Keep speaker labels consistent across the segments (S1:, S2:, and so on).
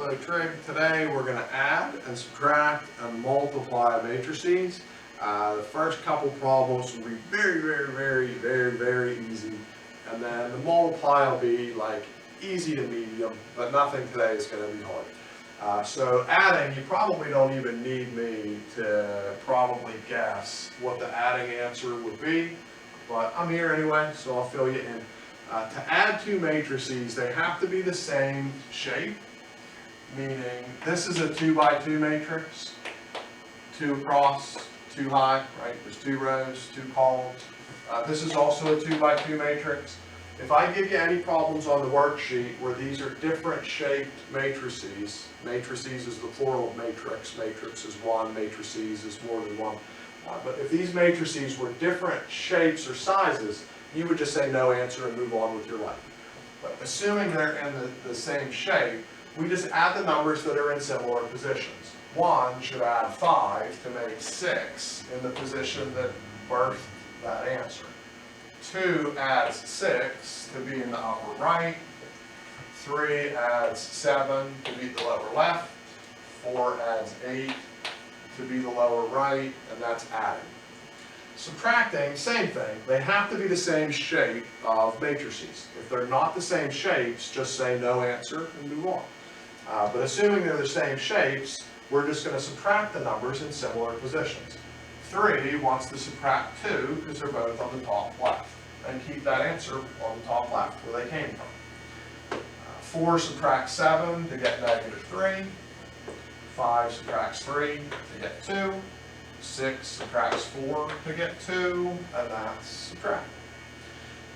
S1: Hello Trig. Today we're going to add and subtract and multiply matrices. The first couple problems will be very easy, and then the multiply will be like easy to medium, but nothing today is going to be hard. So adding, you probably don't even need me to probably guess what the adding answer would be, but I'm here anyway, so I'll fill you in. To add two matrices, they have to be the same shape, meaning this is a 2 by 2 matrix, 2 across, 2 high, right? There's 2 rows, 2 columns. This is also a 2 by 2 matrix. If I give you any problems on the worksheet where these are different shaped matrices, matrices is the plural of matrix, matrix is one, matrices is more than one. But if these matrices were different shapes or sizes, you would just say no answer and move on with your life. But assuming they're in the same shape, we just add the numbers that are in similar positions. 1 should add 5 to make 6 in the position that birthed that answer. 2 adds 6 to be in the upper right. 3 adds 7 to be the lower left. 4 adds 8 to be the lower right, and that's adding. Subtracting, same thing. They have to be the same shape of matrices. If they're not the same shapes, just say no answer and move on. But assuming they're the same shapes, we're just going to subtract the numbers in similar positions. 3 wants to subtract 2 because they're both on the top left, and keep that answer on the top left where they came from. 4 subtracts 7 to get -3. 5 subtracts 3 to get 2. 6 subtracts 4 to get 2, and that's subtract.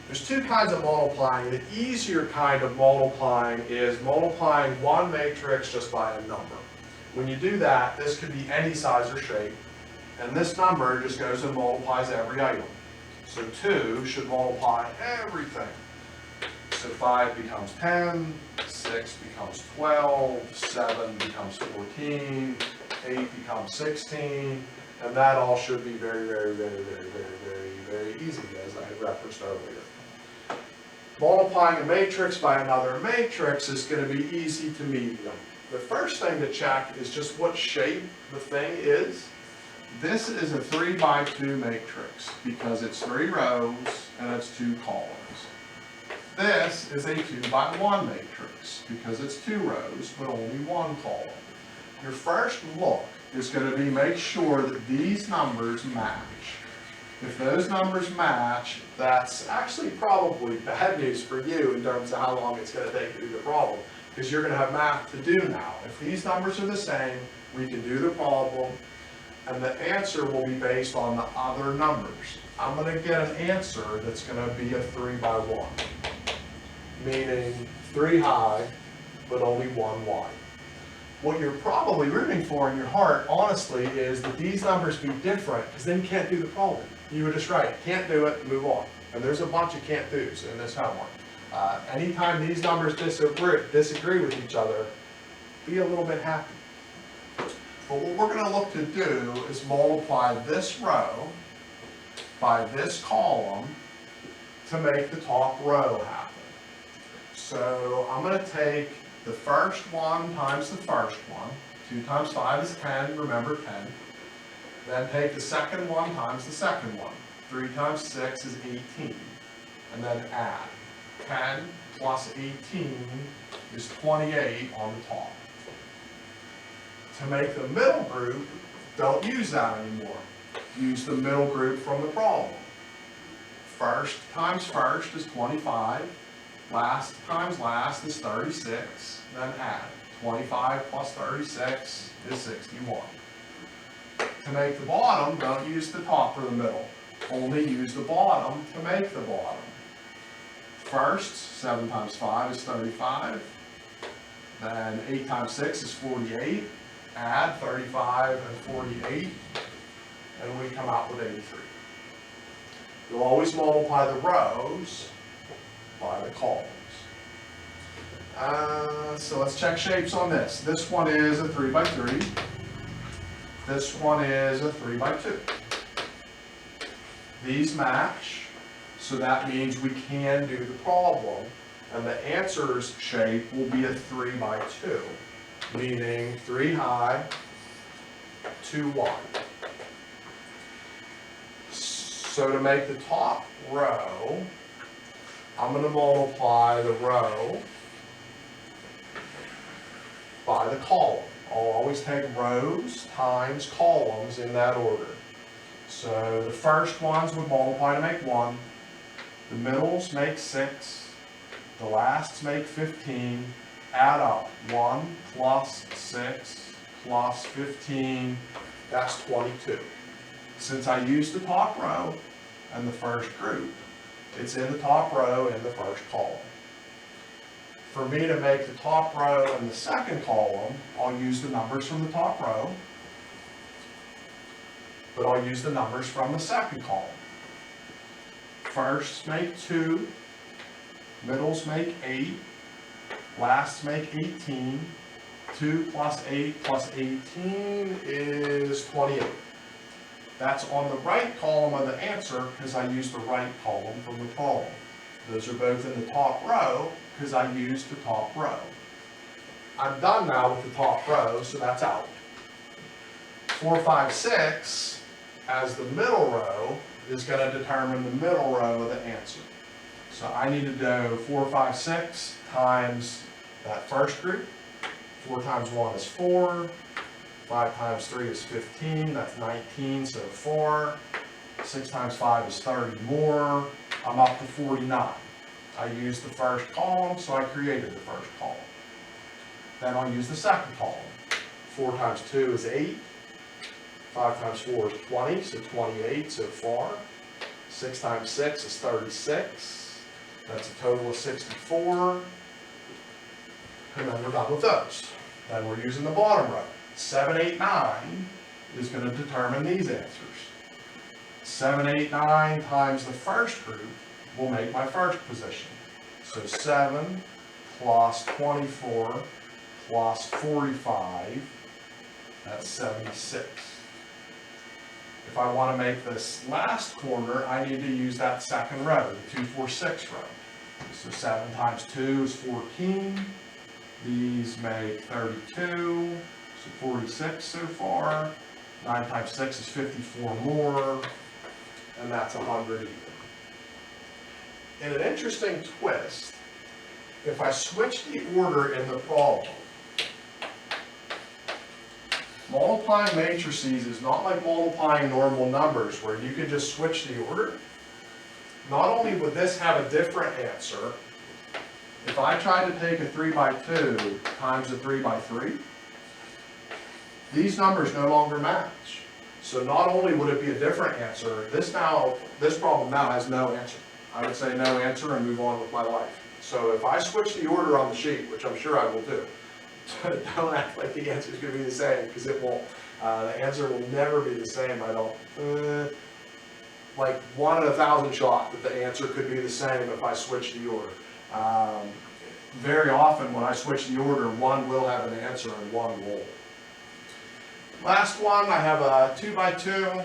S1: There's two kinds of multiplying. The easier kind of multiplying is multiplying one matrix just by a number. When you do that, this could be any size or shape, and this number just goes and multiplies every item. So 2 should multiply everything. So 5 becomes 10, 6 becomes 12, 7 becomes 14, 8 becomes 16, and that all should be very easy, as I had referenced earlier. Multiplying a matrix by another matrix is going to be easy to medium. The first thing to check is just what shape the thing is. This is a 3 by 2 matrix because it's 3 rows and it's 2 columns. This is a 2 by 1 matrix because it's 2 rows but only 1 column. Your first look is going to be make sure that these numbers match. If those numbers match, that's actually probably bad news for you in terms of how long it's going to take to do the problem, because you're going to have math to do now. If these numbers are the same, we can do the problem, and the answer will be based on the other numbers. I'm going to get an answer that's going to be a 3 by 1, meaning 3 high, but only 1 wide. What you're probably rooting for in your heart, honestly, is that these numbers be different, because then you can't do the problem. You were just right. Can't do it, move on. And there's a bunch of can't do's in this homework. Anytime these numbers disagree with each other, be a little bit happy. But what we're going to look to do is multiply this row by this column to make the top row happen. So I'm going to take the first one times the first one. 2 times 5 is 10, remember 10. Then take the second one times the second one. 3 times 6 is 18. And then add. 10 plus 18 is 28 on the top. To make the middle group, don't use that anymore. Use the middle group from the problem. First times first is 25. Last times last is 36, then add. 25 plus 36 is 61. To make the bottom, don't use the top or the middle. Only use the bottom to make the bottom. First, 7 times 5 is 35. Then 8 times 6 is 48. Add 35 and 48, and we come out with 83. You'll always multiply the rows by the columns. So let's check shapes on this. This one is a 3 by 3. This one is a 3 by 2. These match, so that means we can do the problem, and the answer's shape will be a 3 by 2. meaning 3 high, 2 wide. So to make the top row, I'm going to multiply the row by the column. I'll always take rows times columns in that order. So the first ones would multiply to make 1, the middles make 6, the lasts make 15, add up 1 plus 6 plus 15, that's 22. Since I used the top row and the first group, it's in the top row in the first column. For me to make the top row in the second column, I'll use the numbers from the top row, but I'll use the numbers from the second column. Firsts make 2, middles make 8, lasts make 18, 2 plus 8 plus 18 is 28. That's on the right column of the answer because I used the right column from the column. Those are both in the top row because I used the top row. I'm done now with the top row, so that's out. 4, 5, 6 as the middle row is going to determine the middle row of the answer. So I need to do 4, 5, 6 times that first group. 4 times 1 is 4. 5 times 3 is 15, that's 19, so 4. 6 times 5 is 30 more. I'm up to 49. I used the first column, so I created the first column. Then I'll use the second column. 4 times 2 is 8. 5 times 4 is 20, so 28 so far. 6 times 6 is 36. That's a total of 64. And then we're done with those. Then we're using the bottom row. 7, 8, 9 is going to determine these answers. 7, 8, 9 times the first group will make my first position. So 7 plus 24 plus 45, that's 76. If I want to make this last corner, I need to use that second row, the 2, 4, 6 row. So 7 times 2 is 14. These make 32. So 46 so far. 9 times 6 is 54 more, and that's 100 even. In an interesting twist, if I switch the order in the problem, multiplying matrices is not like multiplying normal numbers where you can just switch the order. Not only would this have a different answer, if I tried to take a 3 by 2 times a 3 by 3, these numbers no longer match. So not only would it be a different answer, this problem now has no answer. I would say no answer and move on with my life. So if I switch the order on the sheet, which I'm sure I will do, don't act like the answer is going to be the same, because it won't. The answer will never be the same. I don't, like 1 in 1,000 shot that the answer could be the same if I switch the order. Very often when I switch the order, one will have an answer and one won't. Last one, I have a 2 by 2,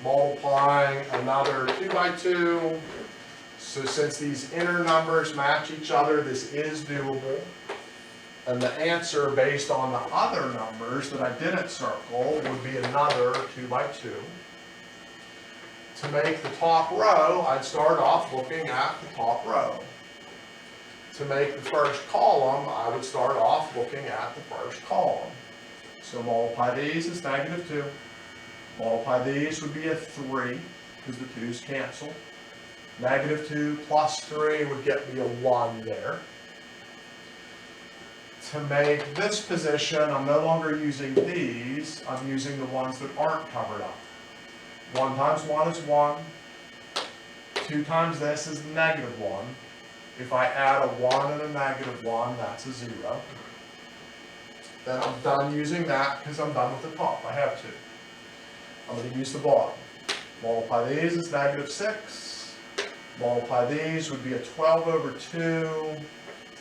S1: multiplying another 2 by 2. So since these inner numbers match each other, this is doable. And the answer based on the other numbers that I didn't circle would be another 2 by 2. To make the top row, I'd start off looking at the top row. To make the first column, I would start off looking at the first column. So multiply these is -2. Multiply these would be a 3, because the 2's cancel. -2 plus 3 would get me a 1 there. To make this position, I'm no longer using these, I'm using the ones that aren't covered up. 1 times 1 is 1. 2 times this is -1. If I add a 1 and a -1, that's a 0. Then I'm done using that because I'm done with the top. I have to. I'm going to use the bottom. Multiply these is -6. Multiply these would be a 12 over 2.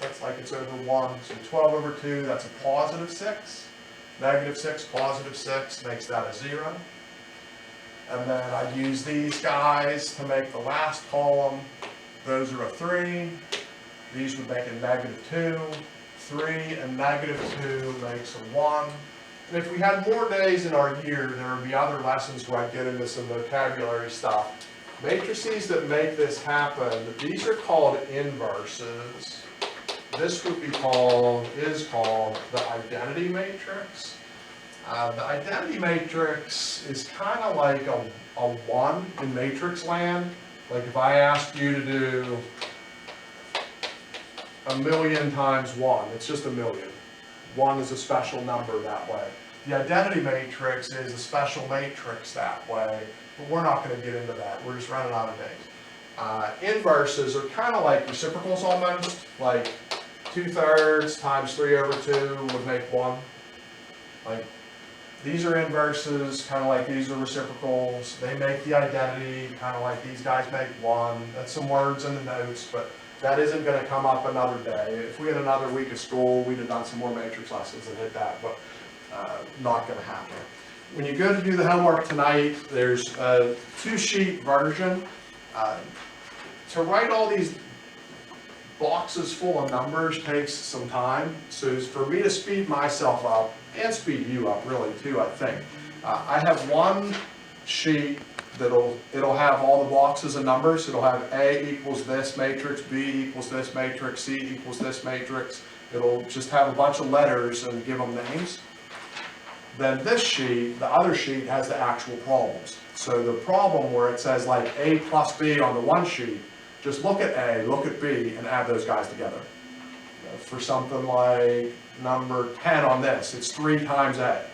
S1: That's like it's over 1. So 12 over 2, that's a +6. -6, +6 makes that a 0. And then I'd use these guys to make the last column. Those are a 3. These would make a -2. 3 and -2 makes a 1. And if we had more days in our year, there would be other lessons where I get into some vocabulary stuff. Matrices that make this happen, these are called inverses. This would be called, is called the identity matrix. The identity matrix is kind of like a 1 in matrix land. Like if I asked you to do 1,000,000 times 1, it's just 1,000,000. 1 is a special number that way. The identity matrix is a special matrix that way, but we're not going to get into that. We're just running out of days. Inverses are kind of like reciprocals almost, like 2/3 times 3/2 would make 1. Like these are inverses, kind of like these are reciprocals. They make the identity, kind of like these guys make 1. That's some words in the notes, but that isn't going to come up another day. If we had another week of school, we'd have done some more matrix lessons and hit that, but not going to happen. When you go to do the homework tonight, there's a 2-sheet version. To write all these boxes full of numbers takes some time, so for me to speed myself up, and speed you up really too, I think. I have one sheet it'll have all the boxes of numbers. It'll have A equals this matrix, B equals this matrix, C equals this matrix. It'll just have a bunch of letters and give them names. Then this sheet, the other sheet, has the actual problems. So the problem where it says like A plus B on the one sheet, just look at A, look at B, and add those guys together. For something like number 10 on this, it's 3 times A.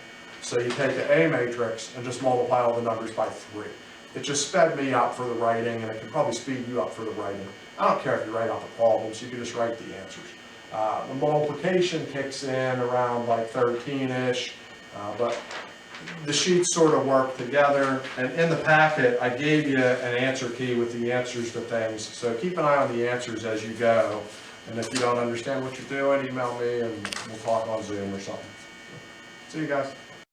S1: So you take the A matrix and just multiply all the numbers by 3. It just sped me up for the writing, and it can probably speed you up for the writing. I don't care if you write out the problems, you can just write the answers. The multiplication kicks in around like 13-ish, but the sheets sort of work together. And in the packet, I gave you an answer key with the answers to things. So keep an eye on the answers as you go. And if you don't understand what you're doing, email me and we'll talk on Zoom or something. See you guys.